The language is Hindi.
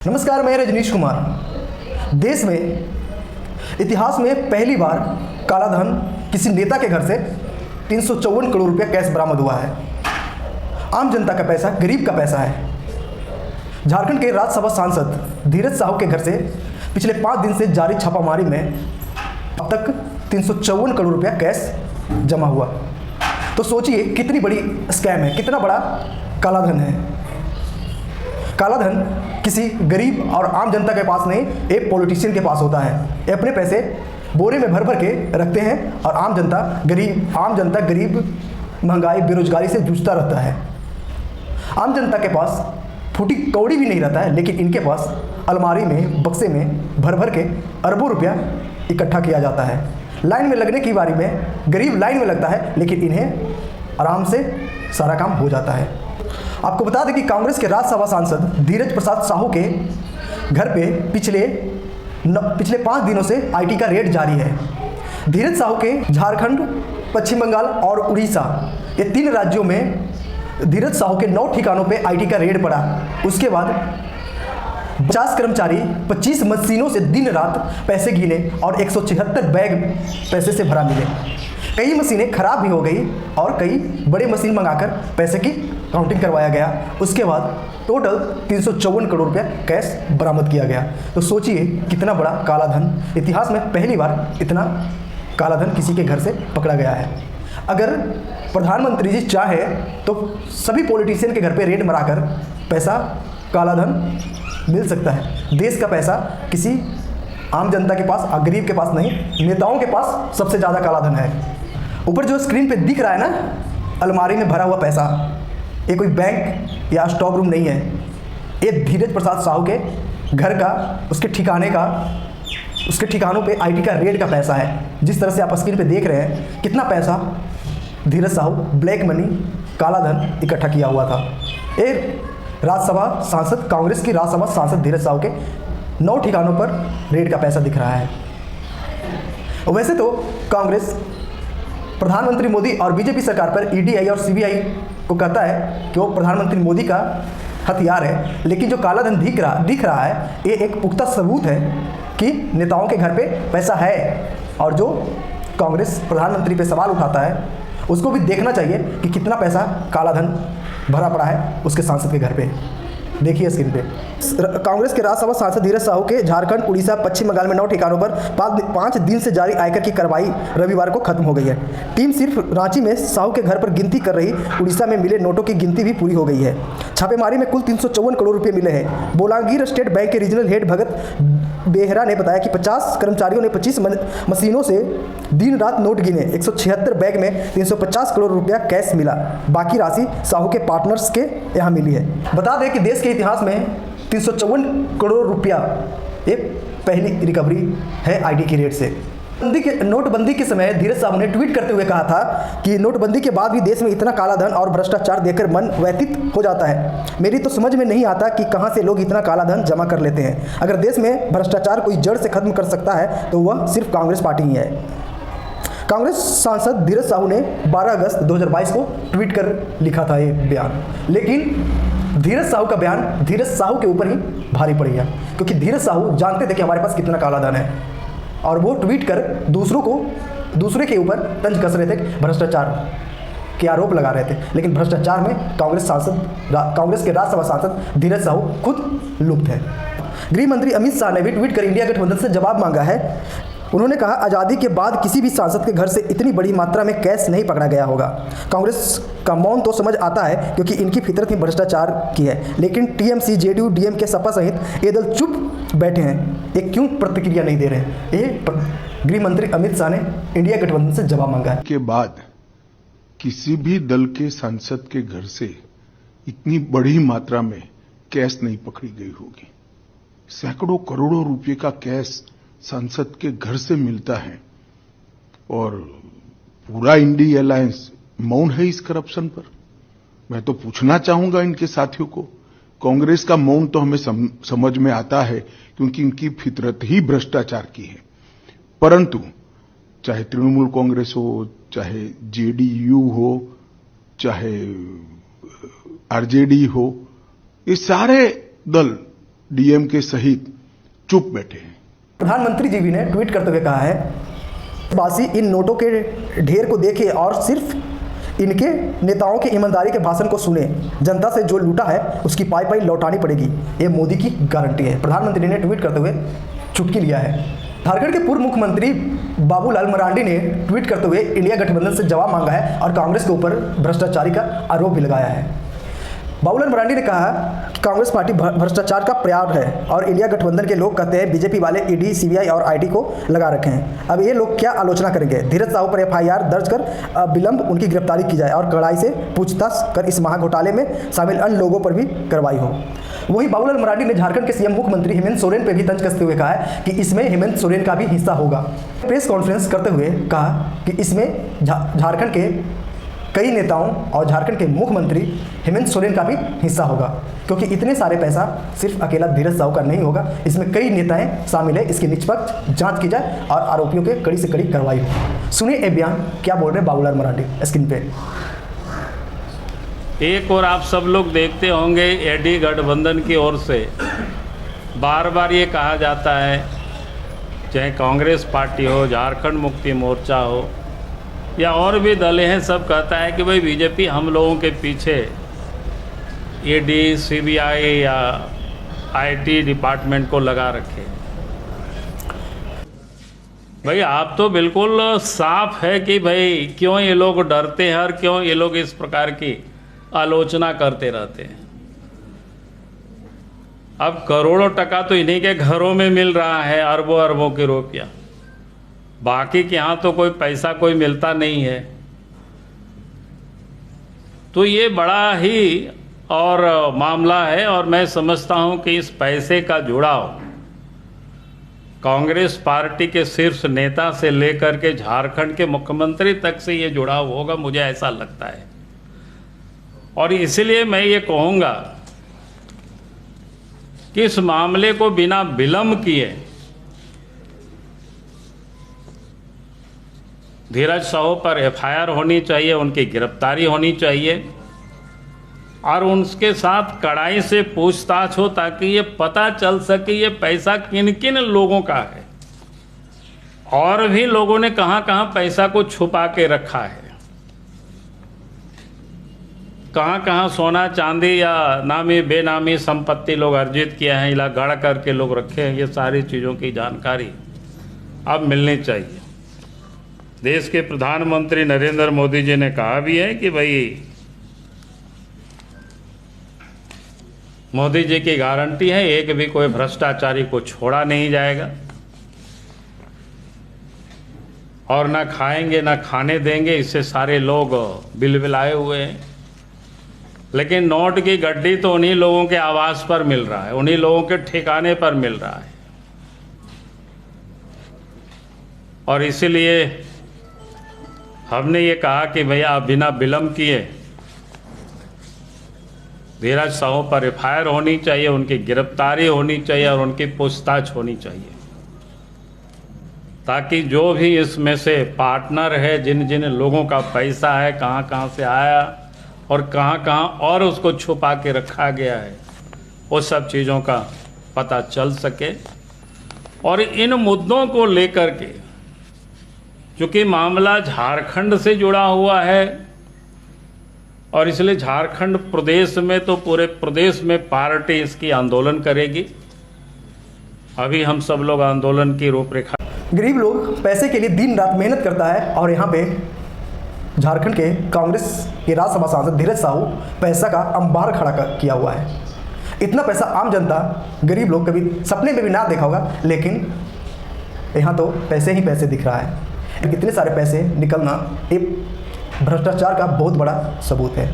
नमस्कार, मैं रजनीश कुमार। देश में इतिहास में पहली बार कालाधन किसी नेता के घर से 354 करोड़ रुपया कैश बरामद हुआ है। आम जनता का पैसा, गरीब का पैसा है। झारखंड के राज्यसभा सांसद धीरज साहू के घर से पिछले 5 दिन से जारी छापामारी में अब तक 354 करोड़ रुपया कैश जमा हुआ। तो सोचिए कितनी बड़ी स्कैम है, कितना बड़ा कालाधन है। कालाधन किसी गरीब और आम जनता के पास नहीं, एक पॉलिटिशियन के पास होता है। ये अपने पैसे बोरे में भर भर के रखते हैं और आम जनता गरीब महंगाई बेरोजगारी से जूझता रहता है। आम जनता के पास फूटी कौड़ी भी नहीं रहता है, लेकिन इनके पास अलमारी में, बक्से में भर भर के अरबों रुपया इकट्ठा किया जाता है। लाइन में लगने की बारी में गरीब लाइन में लगता है, लेकिन इन्हें आराम से सारा काम हो जाता है। आपको बता दें कि कांग्रेस के राज्यसभा सांसद धीरज प्रसाद साहू के घर पे पिछले 5 दिनों से आईटी का रेड जारी है। धीरज साहू के झारखंड, पश्चिम बंगाल और उड़ीसा, ये 3 राज्यों में धीरज साहू के 9 ठिकानों पे आईटी का रेड पड़ा। उसके बाद 50 कर्मचारी 25 मशीनों से दिन रात पैसे गिने और 176 बैग पैसे से भरा मिले। कई मशीनें खराब भी हो गई और कई बड़े मशीन मंगाकर पैसे की काउंटिंग करवाया गया। उसके बाद टोटल 354 करोड़ रुपया कैश बरामद किया गया। तो सोचिए कितना बड़ा कालाधन, इतिहास में पहली बार इतना कालाधन किसी के घर से पकड़ा गया है। अगर प्रधानमंत्री जी चाहे तो सभी पॉलिटिशियन के घर पे रेड मराकर पैसा, कालाधन मिल सकता है। देश का पैसा किसी आम जनता के पास, गरीब के पास नहीं, नेताओं के पास सबसे ज़्यादा कालाधन है। ऊपर जो स्क्रीन पे दिख रहा है ना, अलमारी में भरा हुआ पैसा, ये कोई बैंक या स्टॉक रूम नहीं है। ये धीरज प्रसाद साहू के घर का, उसके ठिकानों पे आईटी का रेड का पैसा है। जिस तरह से आप स्क्रीन पे देख रहे हैं, कितना पैसा धीरज साहू ब्लैक मनी, कालाधन इकट्ठा किया हुआ था। ये राज्यसभा सांसद, कांग्रेस की राज्यसभा सांसद धीरज साहू के 9 ठिकानों पर रेड का पैसा दिख रहा है। वैसे तो कांग्रेस प्रधानमंत्री मोदी और बीजेपी सरकार पर ईडीआई और सीबीआई को कहता है कि वो प्रधानमंत्री मोदी का हथियार है, लेकिन जो कालाधन दिख रहा है, ये एक पुख्ता सबूत है कि नेताओं के घर पे पैसा है। और जो कांग्रेस प्रधानमंत्री पे सवाल उठाता है, उसको भी देखना चाहिए कि कितना पैसा कालाधन भरा पड़ा है उसके सांसद के घर पे। देखिए स्क्रीन पे। कांग्रेस के राज्यसभा सांसद धीरज साहू के झारखंड, उड़ीसा, पश्चिम बंगाल में 9 ठिकानों पर 5 दिन से जारी आयकर की कार्रवाई रविवार को खत्म हो गई है। टीम सिर्फ रांची में साहू के घर पर गिनती कर रही। उड़ीसा में मिले नोटों की गिनती भी पूरी हो गई है। छापेमारी में कुल 354 करोड़ रुपए मिले हैं। बोलांगीर स्टेट बैंक के रीजनल हेड भगत बेहरा ने बताया कि 50 कर्मचारियों ने 25 मशीनों से दिन रात नोट गिने। 176 बैग में 350 करोड़ रुपया कैश मिला। बाकी राशि साहू के पार्टनर्स के यहाँ मिली है। बता दें कि देश के इतिहास में 354 करोड़ रुपया ये पहली रिकवरी है आईटी की रेट से। नोटबंदी के समय धीरज साहू ने ट्वीट करते हुए कहा था कि नोटबंदी के बाद भी देश में इतना कालाधन और भ्रष्टाचार देखकर मन व्यथित हो जाता है। मेरी तो समझ में नहीं आता कि कहां से लोग इतना कालाधन जमा कर लेते हैं। अगर देश में भ्रष्टाचार कोई जड़ से खत्म कर सकता है तो वह सिर्फ कांग्रेस पार्टी ही है। कांग्रेस सांसद धीरज साहू ने 12 अगस्त 2022 को ट्वीट कर लिखा था ये बयान, लेकिन धीरज साहू का बयान धीरज साहू के ऊपर ही भारी पड़ गया, क्योंकि धीरज साहू जानते थे कि हमारे पास कितना कालाधन है और वो ट्वीट कर दूसरे के ऊपर तंज कस रहे थे, भ्रष्टाचार के आरोप लगा रहे थे। लेकिन भ्रष्टाचार में कांग्रेस के राज्यसभा सांसद धीरज साहू खुद लुप्त है। गृह मंत्री अमित शाह ने भी ट्वीट कर इंडिया गठबंधन से जवाब मांगा है। उन्होंने कहा, आज़ादी के बाद किसी भी सांसद के घर से इतनी बड़ी मात्रा में कैश नहीं पकड़ा गया होगा। कांग्रेस का मौन तो समझ आता है, क्योंकि इनकी फितरत ही भ्रष्टाचार की है, लेकिन टीएमसी, जेडीयू, डीएमके, सपा सहित ये दल चुप बैठे हैं। ये क्यों प्रतिक्रिया नहीं दे रहे हैं? ये गृह मंत्री अमित शाह ने इंडिया गठबंधन से जवाब मांगा है। के बाद किसी भी दल के सांसद के घर से इतनी बड़ी मात्रा में कैश नहीं पकड़ी गई होगी। सैकड़ों करोड़ों रुपए का कैश सांसद के घर से मिलता है और पूरा इंडी अलायंस मौन है इस करप्शन पर। मैं तो पूछना चाहूंगा इनके साथियों को, कांग्रेस का मौन तो हमें समझ में आता है, क्योंकि इनकी फितरत ही भ्रष्टाचार की है। परंतु चाहे तृणमूल कांग्रेस हो, चाहे जेडीयू हो, चाहे आरजेडी हो, ये सारे दल डीएमके सहित चुप बैठे हैं। प्रधानमंत्री जी भी ने ट्वीट करते हुए कहा है, वासी इन नोटों के ढेर को देखे और सिर्फ इनके नेताओं के ईमानदारी के भाषण को सुने। जनता से जो लूटा है उसकी पाई पाई लौटानी पड़ेगी, ये मोदी की गारंटी है। प्रधानमंत्री ने ट्वीट करते हुए चुटकी लिया है। झारखंड के पूर्व मुख्यमंत्री बाबूलाल मरांडी ने ट्वीट करते हुए इंडिया गठबंधन से जवाब मांगा है और कांग्रेस के ऊपर भ्रष्टाचारी का आरोप भी लगाया है। बाबूलाल मरांडी ने कहा कि कांग्रेस पार्टी भ्रष्टाचार का प्रयास है और इंडिया गठबंधन के लोग कहते हैं बीजेपी वाले ईडी, सीबीआई और आईटी को लगा रखे हैं। अब ये लोग क्या आलोचना करेंगे? धीरज साहू पर एफआईआर दर्ज कर विलंब उनकी गिरफ्तारी की जाए और कड़ाई से पूछताछ कर इस महाघोटाले में शामिल अन्य लोगों पर भी कार्रवाई हो। वहीं बाबूलाल मरांडी ने झारखंड के सीएम मुख्यमंत्री हेमंत सोरेन पर भी तंज कसते हुए कहा है कि इसमें हेमंत सोरेन का भी हिस्सा होगा। प्रेस कॉन्फ्रेंस करते हुए कहा कि इसमें झारखंड के कई नेताओं और झारखंड के मुख्यमंत्री हेमंत सोरेन का भी हिस्सा होगा, क्योंकि इतने सारे पैसा सिर्फ अकेला धीरज साहू का नहीं होगा, इसमें कई नेताएं शामिल है। इसकी निष्पक्ष जांच की जाए और आरोपियों के कड़ी से कड़ी कार्रवाई हो। सुनिए ये बयान क्या बोल रहे हैं बाबूलाल मरांडी स्क्रीन पे। एक और आप सब लोग देखते होंगे एडी गठबंधन की ओर से बार बार ये कहा जाता है, चाहे कांग्रेस पार्टी हो, झारखंड मुक्ति मोर्चा हो या और भी दल हैं, सब कहता है कि भाई बीजेपी हम लोगों के पीछे ईडी, सीबीआई या आईटी डिपार्टमेंट को लगा रखे। भाई आप तो बिल्कुल साफ है कि भाई क्यों ये लोग डरते हैं और क्यों ये लोग इस प्रकार की आलोचना करते रहते हैं। अब करोड़ों टका तो इन्हीं के घरों में मिल रहा है, अरबों अरबों के रुपया, बाकी के यहाँ तो कोई पैसा कोई मिलता नहीं है। तो ये बड़ा ही और मामला है और मैं समझता हूँ कि इस पैसे का जुड़ाव कांग्रेस पार्टी के शीर्ष नेता से लेकर के झारखंड के मुख्यमंत्री तक से ये जुड़ाव होगा, मुझे ऐसा लगता है। और इसलिए मैं ये कहूँगा कि इस मामले को बिना विलंब किए धीरज साहू पर एफआईआर होनी चाहिए, उनकी गिरफ्तारी होनी चाहिए और उनके साथ कड़ाई से पूछताछ हो, ताकि ये पता चल सके ये पैसा किन किन लोगों का है और भी लोगों ने कहां कहां पैसा को छुपा के रखा है, कहां कहां सोना चांदी या नामी बेनामी संपत्ति लोग अर्जित किया है, इला गढ़ करके लोग रखे हैं। ये सारी चीज़ों की जानकारी अब मिलनी चाहिए। देश के प्रधानमंत्री नरेंद्र मोदी जी ने कहा भी है कि भाई मोदी जी की गारंटी है, एक भी कोई भ्रष्टाचारी को छोड़ा नहीं जाएगा और ना खाएंगे ना खाने देंगे। इससे सारे लोग बिलबिलाए हुए हैं। लेकिन नोट की गड्डी तो उन्हीं लोगों के आवास पर मिल रहा है, उन्हीं लोगों के ठिकाने पर मिल रहा है। और इसीलिए हमने ये कहा कि भैया बिना विलंब किए धीरज साहू पर एफआईआर होनी चाहिए, उनकी गिरफ्तारी होनी चाहिए और उनकी पूछताछ होनी चाहिए, ताकि जो भी इसमें से पार्टनर है, जिन जिन लोगों का पैसा है, कहाँ कहाँ से आया और कहाँ कहाँ और उसको छुपा के रखा गया है, वो सब चीज़ों का पता चल सके। और इन मुद्दों को लेकर के, चूँकि मामला झारखंड से जुड़ा हुआ है और इसलिए झारखंड प्रदेश में तो पूरे प्रदेश में पार्टी इसकी आंदोलन करेगी। अभी हम सब लोग आंदोलन की रूपरेखा। गरीब लोग पैसे के लिए दिन रात मेहनत करता है और यहाँ पे झारखंड के कांग्रेस के राज्यसभा सांसद धीरज साहू पैसा का अंबार खड़ा किया हुआ है। इतना पैसा आम जनता, गरीब लोग कभी सपने में भी ना देखा होगा, लेकिन यहाँ तो पैसे ही पैसे दिख रहा है। इतने सारे पैसे निकलना एक भ्रष्टाचार का बहुत बड़ा सबूत है।